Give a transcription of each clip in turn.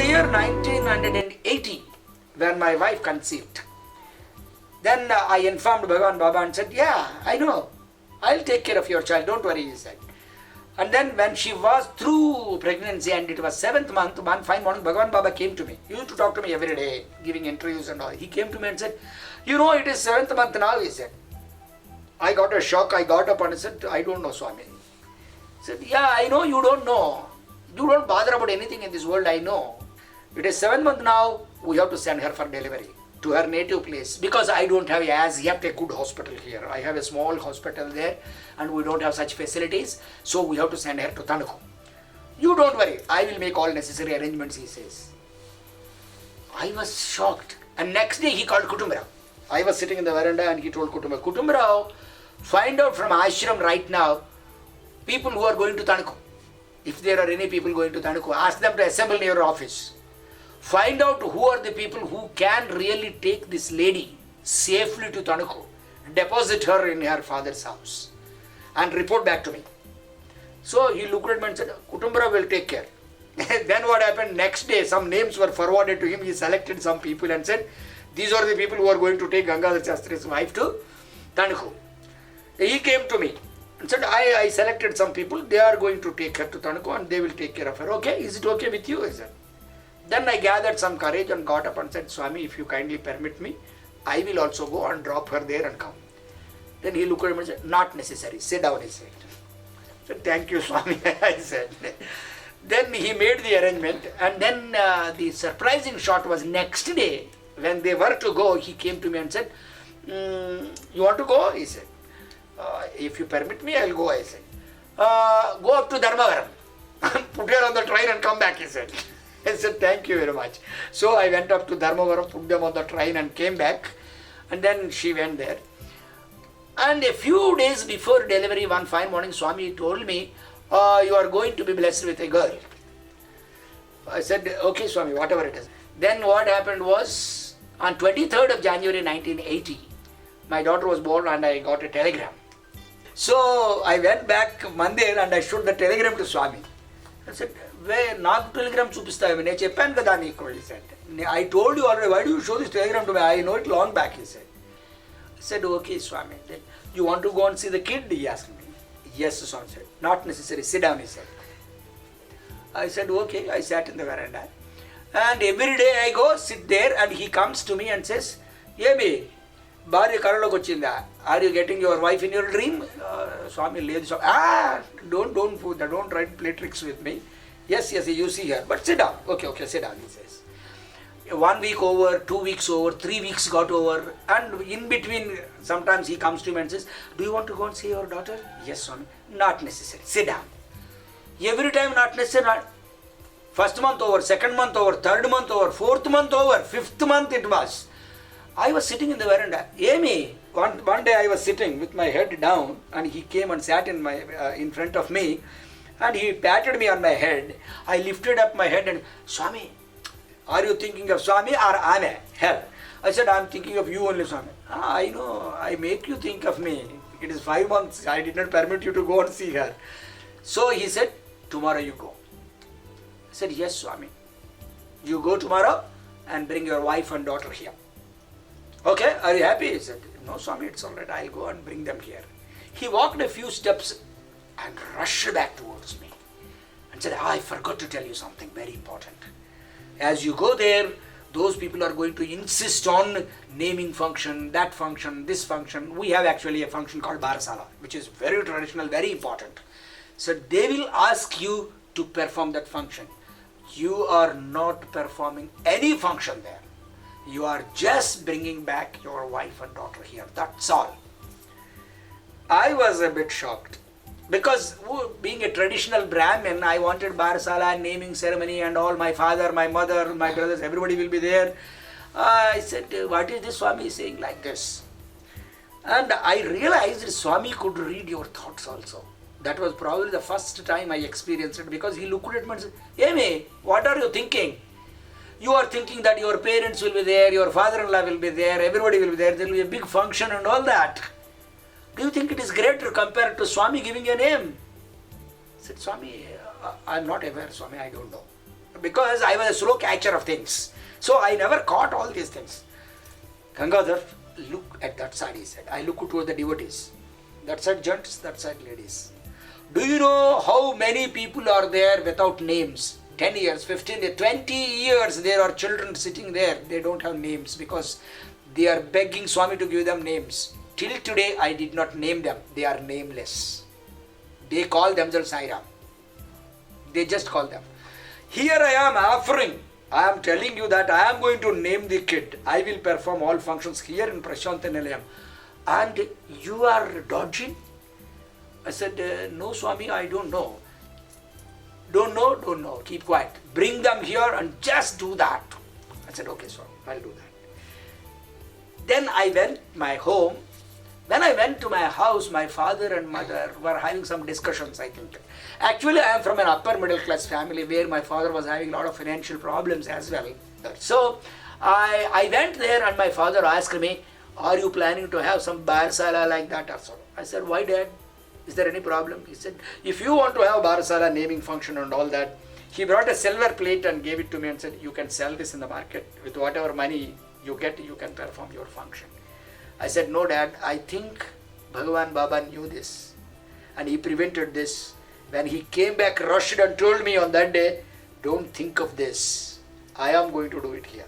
the year 1980, when my wife conceived, then I informed Bhagavan Baba and said, yeah, I know, I'll take care of your child, don't worry, he said. And then when she was through pregnancy and it was 7th month, one fine morning, Bhagavan Baba came to me. He used to talk to me every day, giving interviews and all. He came to me and said, you know, it is 7th month now, he said. I got a shock, I got up and I said, I don't know, Swami. He said, yeah, I know you don't know. You don't bother about anything in this world, I know. It is 7th month now, we have to send her for delivery to her native place, because I don't have as yet a good hospital here. I have a small hospital there and we don't have such facilities, so we have to send her to Tanuku. You don't worry, I will make all necessary arrangements, he says. I was shocked, and next day he called Kutumbarao. I was sitting in the veranda and he told Kutumbarao, Kutumbarao, find out from ashram right now people who are going to Tanuku. If there are any people going to Tanuku, ask them to assemble near your office. Find out who are the people who can really take this lady safely to Tanuku, deposit her in her father's house and report back to me. So he looked at me and said, Kutumbarao will take care. Then what happened, next day some names were forwarded to him. He selected some people and said, these are the people who are going to take Gangadhar Shastri's wife to Tanuku. He came to me and said, I selected some people, they are going to take her to Tanuku and they will take care of her. Okay, is it okay with you? I said. Then I gathered some courage and got up and said, Swami, if you kindly permit me, I will also go and drop her there and come. Then he looked at me and said, not necessary, sit down, he said. I said, thank you, Swami, I said. Then he made the arrangement, and then the surprising shot was next day, when they were to go, he came to me and said, you want to go? He said, if you permit me, I will go, I said. Go up to Dharmavaram, put her on the train and come back, he said. I said, thank you very much. So I went up to Dharmavaram, put them on the train and came back. And then she went there. And a few days before delivery, one fine morning, Swami told me, you are going to be blessed with a girl. I said, okay, Swami, whatever it is. Then what happened was, on 23rd of January 1980, my daughter was born and I got a telegram. So I went back Monday and I showed the telegram to Swami. I said, where నాకు telegram చూపిస్తావు నేను చెప్పాను కదా నీకు, he said. I told you already, why do you show this telegram to me? I know it long back, he said. I said, okay, Swami. Then, you want to go and see the kid? He asked me. Yes, Swami said. Not necessary, sit down, he said. I said, okay. I sat in the veranda. And every day I go, sit there, and he comes to me and says, Yemi, భార్య కళలోకి వచ్చిందా? Are you getting your wife in your dream? Swami, లేదు Swami. Don't try to play tricks with me. Yes, you see her, but sit down. Okay, sit down, he says. 1 week over, 2 weeks over, 3 weeks got over, and in between, sometimes he comes to me and says, do you want to go and see your daughter? Yes, Swami. Not necessary. Sit down. Every time not necessary. First month over, second month over, third month over, fourth month over, fifth month it was. I was sitting in the veranda. Amy, one day I was sitting with my head down, and he came and sat in front of me, and he patted me on my head. I lifted up my head and, Swami, are you thinking of Swami or Ame? Hell. I said, I'm thinking of you only, Swami. I know, I make you think of me. It is 5 months. I did not permit you to go and see her. So he said, tomorrow you go. I said, yes, Swami. You go tomorrow and bring your wife and daughter here. Okay, are you happy? He said, no, Swami, it's all right. I'll go and bring them here. He walked a few steps and rushed back towards me and said, I forgot to tell you something very important. As you go there, those people are going to insist on naming function, that function, this function. We have actually a function called Bharasala, which is very traditional, very important. So they will ask you to perform that function. You are not performing any function there. You are just bringing back your wife and daughter here. That's all. I was a bit shocked. Because being a traditional Brahmin, I wanted Bharasala and naming ceremony and all. My father, my mother, my brothers, everybody will be there. I said, what is this Swami saying like this? And I realized Swami could read your thoughts also. That was probably the first time I experienced it, because he looked at me and said, Amy, what are you thinking? You are thinking that your parents will be there, your father-in-law will be there, everybody will be there, there will be a big function and all that. Do you think it is greater compared to Swami giving a name? I said, Swami, I am not aware, Swami, I don't know. because I was a slow catcher of things. So I never caught all these things. Gangadhar, look at that side, he said. I look toward the devotees. That side gents, that side ladies. Do you know how many people are there without names? 10 years, 15 years, 20 years there are children sitting there. They don't have names because they are begging Swami to give them names. Till today I did not name them. They are nameless. They call themselves Sai Ram. They just call them. Here I am offering. I am telling you that I am going to name the kid. I will perform all functions here in Prashant Nilayam. And you are dodging? I said, no Swami, I don't know. Don't know. Keep quiet. Bring them here and just do that. I said, okay Swami, I'll do that. Then I went my home. When I went to my house, my father and mother were having some discussions, I think. Actually, I am from an upper middle class family where my father was having a lot of financial problems as well. So, I went there and my father asked me, are you planning to have some barsala like that or so? I said, why Dad? Is there any problem? He said, if you want to have barsala naming function and all that, he brought a silver plate and gave it to me and said, you can sell this in the market. With whatever money you get, you can perform your function. I said, no Dad, I think Bhagavan Baba knew this and he prevented this. When he came back, rushed and told me on that day, don't think of this. I am going to do it here.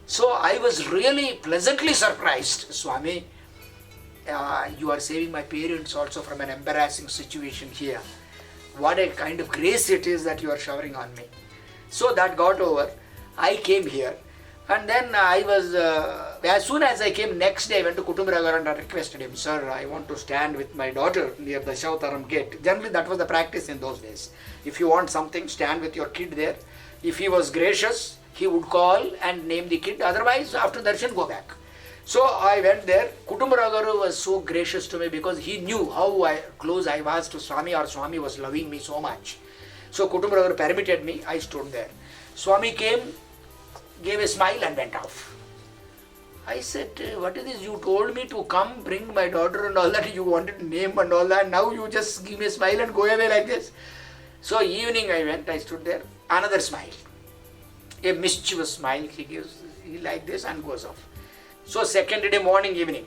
So I was really pleasantly surprised. Swami, you are saving my parents also from an embarrassing situation here. What a kind of grace it is that you are showering on me. So that got over. I came here. And then I was, as soon as I came next day, I went to Kutumbaragar and I requested him, sir, I want to stand with my daughter near the Shautaram gate. Generally, that was the practice in those days. If you want something, stand with your kid there. If he was gracious, he would call and name the kid. Otherwise, after darshan, go back. So I went there. Kutumbaragar was so gracious to me because he knew how close I was to Swami, or Swami was loving me so much. So Kutumbaragar permitted me. I stood there. Swami came, gave a smile and went off. I said, what is this? You told me to come, bring my daughter and all that. You wanted to name and all that. Now you just give me a smile and go away like this. So evening I went, I stood there. Another smile. A mischievous smile he gives. He like this and goes off. So second day morning, evening,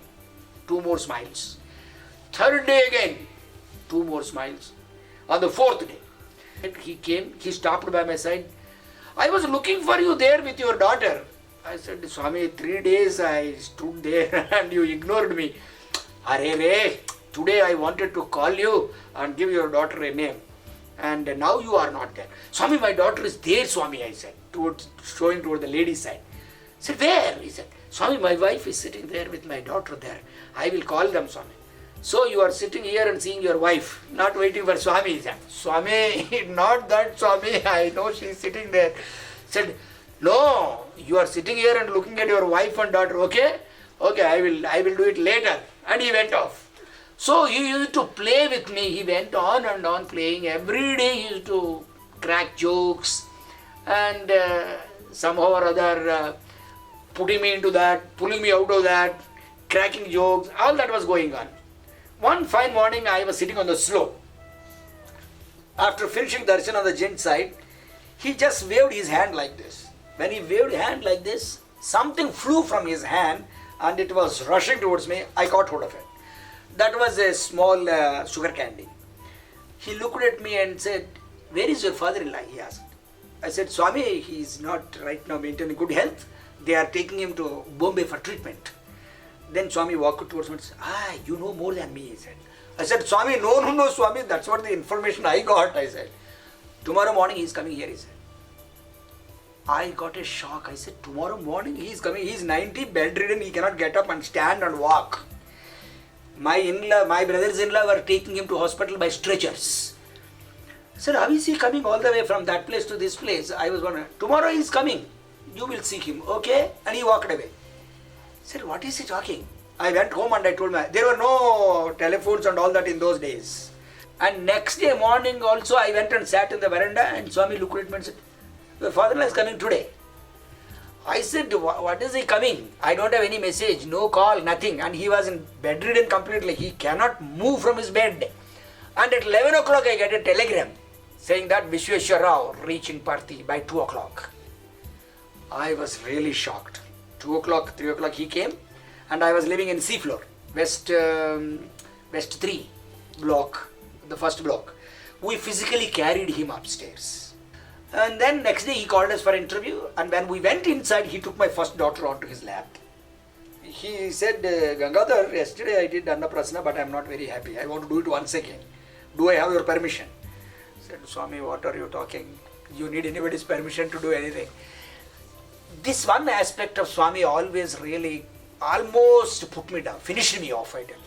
2 more smiles. Third day again, 2 more smiles. On the fourth day, he came, he stopped by my side. I was looking for you there with your daughter. I said, Swami, 3 days I stood there and you ignored me. Arey re, today I wanted to call you and give your daughter a name. And now you are not there. Swami, my daughter is there, Swami, I said, showing toward the lady's side. I said, where? He said, Swami, my wife is sitting there with my daughter there. I will call them, Swami. So you are sitting here and seeing your wife, not waiting for Swami. He said, Swami, not that Swami, I know she is sitting there. He said, no, you are sitting here and looking at your wife and daughter, okay? Okay, I will do it later. And he went off. So he used to play with me. He went on and on playing. Every day he used to crack jokes and somehow or other putting me into that, pulling me out of that, cracking jokes, all that was going on. One fine morning I was sitting on the slope. After finishing darshan on the gent side, he just waved his hand like this. When he waved his hand like this, something flew from his hand and it was rushing towards me. I caught hold of it. That was a small sugar candy. He looked at me and said, where is your father-in-law? He asked. I said, Swami, he is not right now maintaining good health. They are taking him to Bombay for treatment. Then Swami walked towards me and said, you know more than me, he said. I said, Swami, no, Swami, that's what the information I got, I said. Tomorrow morning he is coming here, he said. I got a shock. I said, tomorrow morning he is coming. He is 90, bedridden, he cannot get up and stand and walk. My brothers-in-law were taking him to hospital by stretchers. I said, how is he coming all the way from that place to this place? I was wondering, tomorrow he is coming. You will see him, okay? And he walked away. I said, what is he talking? I went home and I told my, there were no telephones and all that in those days. And next day morning also I went and sat in the veranda and Swami looked at me and said, your father-in-law is coming today. I said, what is he coming? I don't have any message, no call, nothing. And he was in bedridden completely. He cannot move from his bed. And at 11 o'clock I get a telegram. saying that Vishweshwar Rao reaching Parthi by 2 o'clock. I was really shocked. 2 o'clock, 3 o'clock he came, and I was living in C floor, West 3 block, the first block. We physically carried him upstairs. And then next day he called us for interview, and when we went inside, he took my first daughter onto his lap. He said, Gangadhar, yesterday I did Annaprasna, but I am not very happy. I want to do it once again. Do I have your permission? I said, Swami, what are you talking? You need anybody's permission to do anything. This one aspect of Swami always really almost put me down, finished me off, I tell you.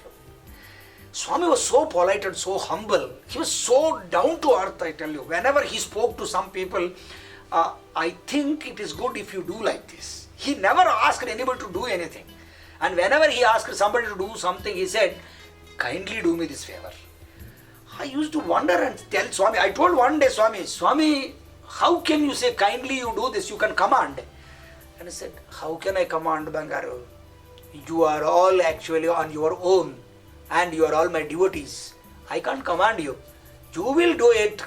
Swami was so polite and so humble. He was so down to earth, I tell you. Whenever he spoke to some people, I think it is good if you do like this. He never asked anybody to do anything. And whenever he asked somebody to do something, he said, kindly do me this favor. I used to wonder and tell Swami, I told one day Swami, how can you say kindly you do this? You can command. And I said, how can I command, Bangaru? You are all actually on your own. And you are all my devotees. I can't command you. You will do it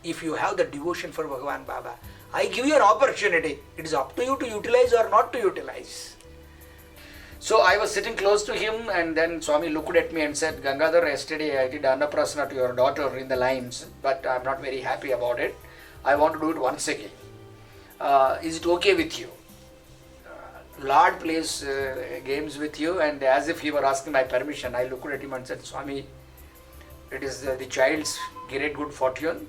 if you have the devotion for Bhagavan Baba. I give you an opportunity. It is up to you to utilize or not to utilize. So I was sitting close to him, and then Swami looked at me and said, Gangadhar, yesterday I did Annaprasna to your daughter in the lines, but I am not very happy about it. I want to do it once again. Is it okay with you? Lord plays games with you, and as if he were asking my permission, I looked at him and said, Swami, it is the child's great good fortune,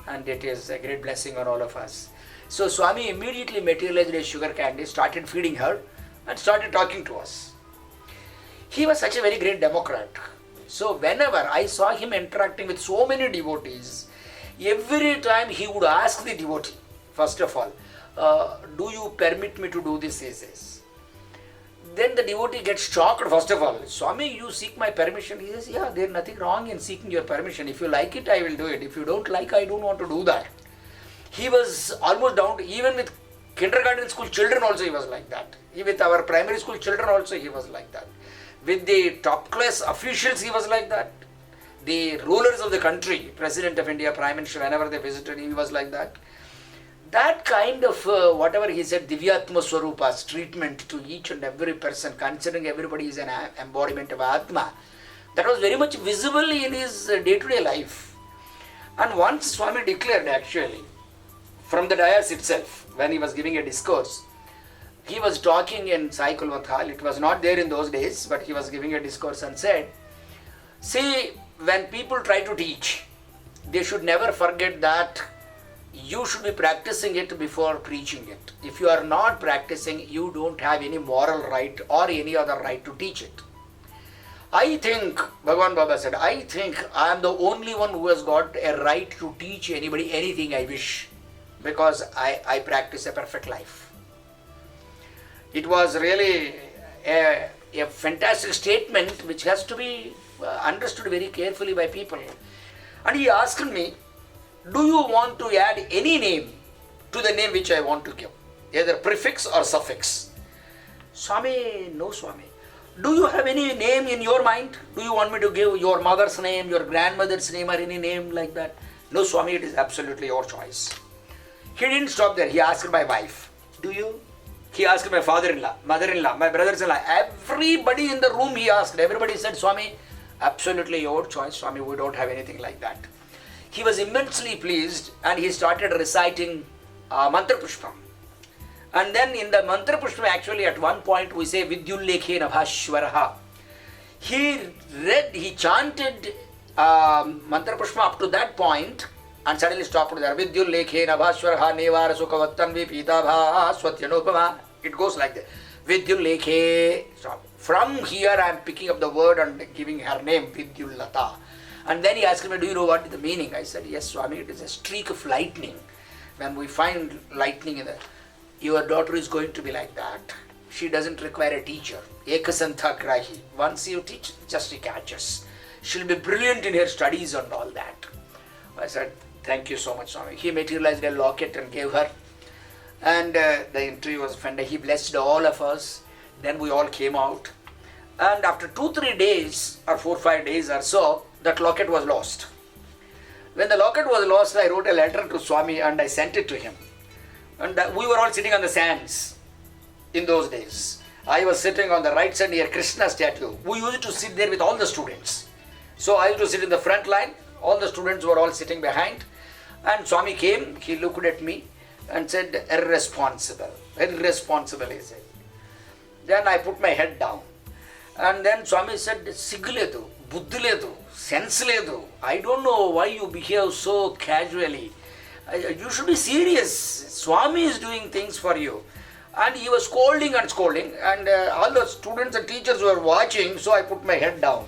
and it is a great blessing on all of us. So Swami immediately materialized a sugar candy, started feeding her, and started talking to us. He was such a very great democrat. So whenever I saw him interacting with so many devotees, every time he would ask the devotee, first of all, do you permit me to do this? He says. Then the devotee gets shocked, first of all. Swami, you seek my permission. He says, yeah, there is nothing wrong in seeking your permission. If you like it, I will do it. If you don't like, I don't want to do that. He was almost down to, even with kindergarten school children also he was like that. With our primary school children also he was like that. With the top class officials he was like that. The rulers of the country, President of India, Prime Minister, whenever they visited, he was like that. That kind of, whatever he said, Divyatma Swarupa's treatment to each and every person, considering everybody is an embodiment of Atma, that was very much visible in his day-to-day life. And once Swami declared actually, from the dais itself, when he was giving a discourse, he was talking in Sai Kulwant Hall. It was not there in those days, but he was giving a discourse and said, see, when people try to teach, they should never forget that you should be practicing it before preaching it. If you are not practicing, you don't have any moral right or any other right to teach it. I think, Bhagavan Baba said, I think I am the only one who has got a right to teach anybody anything I wish, because I practice a perfect life. It was really a fantastic statement which has to be understood very carefully by people. And he asked me, do you want to add any name to the name which I want to give? Either prefix or suffix. Swami, no Swami. Do you have any name in your mind? Do you want me to give your mother's name, your grandmother's name, or any name like that? No Swami, it is absolutely your choice. He didn't stop there. He asked my wife, do you? He asked my father-in-law, mother-in-law, my brothers-in-law. Everybody in the room he asked. Everybody said, Swami, absolutely your choice, Swami. We don't have anything like that. He was immensely pleased and he started reciting Mantra Pushpam. And then in the Mantra Pushpam, actually at one point we say Vidyullekhe Nabhashwaraha. He chanted Mantra Pushpam up to that point and suddenly stopped there. Vidyullekhe Nabhashwaraha Nevara Sukhavattanvi Pitabha Swatyanupama. It goes like that. Vidyullekhe. From here I am picking up the word and giving her name, Vidyullata. And then he asked me, do you know what is the meaning? I said, yes, Swami, it is a streak of lightning. When we find lightning in your daughter is going to be like that. She doesn't require a teacher. Ekasantha Grahi. Once you teach, just she catches. She'll be brilliant in her studies and all that. I said, thank you so much, Swami. He materialized a locket and gave her. And the interview was fantastic. He blessed all of us. Then we all came out. And after 2-3 days, or 4-5 days or so, that locket was lost. When the locket was lost, I wrote a letter to Swami and I sent it to him. And we were all sitting on the sands in those days. I was sitting on the right side near Krishna statue. We used to sit there with all the students. So I used to sit in the front line. All the students were all sitting behind. And Swami came, he looked at me and said, irresponsible, he said. Then I put my head down. And then Swami said, Sigledu, Buddhiledu, sense ledu. I don't know why you behave so casually. You should be serious. Swami is doing things for you. And he was scolding and scolding. And all the students and teachers were watching, so I put my head down.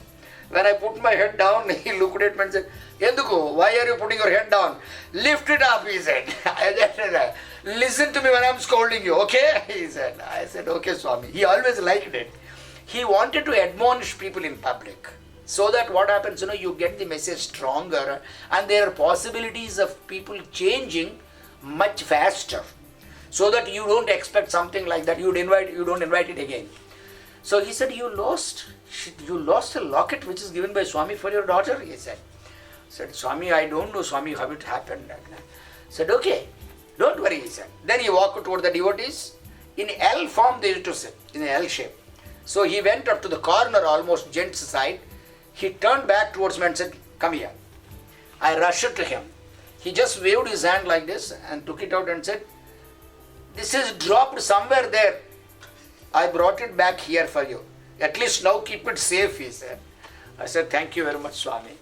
When I put my head down, he looked at me and said, Yenduku, why are you putting your head down? Lift it up, he said. I said, listen to me when I'm scolding you, okay? He said. I said, okay, Swami. He always liked it. He wanted to admonish people in public. So that what happens, you get the message stronger and there are possibilities of people changing much faster. So that you don't expect something like that. You don't invite it again. So he said, you lost a locket which is given by Swami for your daughter, he said. Said, Swami, I don't know, Swami, how it happened. Said, okay, don't worry, he said. Then he walked toward the devotees. In L form they used to sit, in an L shape. So he went up to the corner, almost gents' side. He turned back towards me and said, come here. I rushed to him. He just waved his hand like this and took it out and said, this is dropped somewhere there. I brought it back here for you. At least now keep it safe, he said. I said, thank you very much, Swami.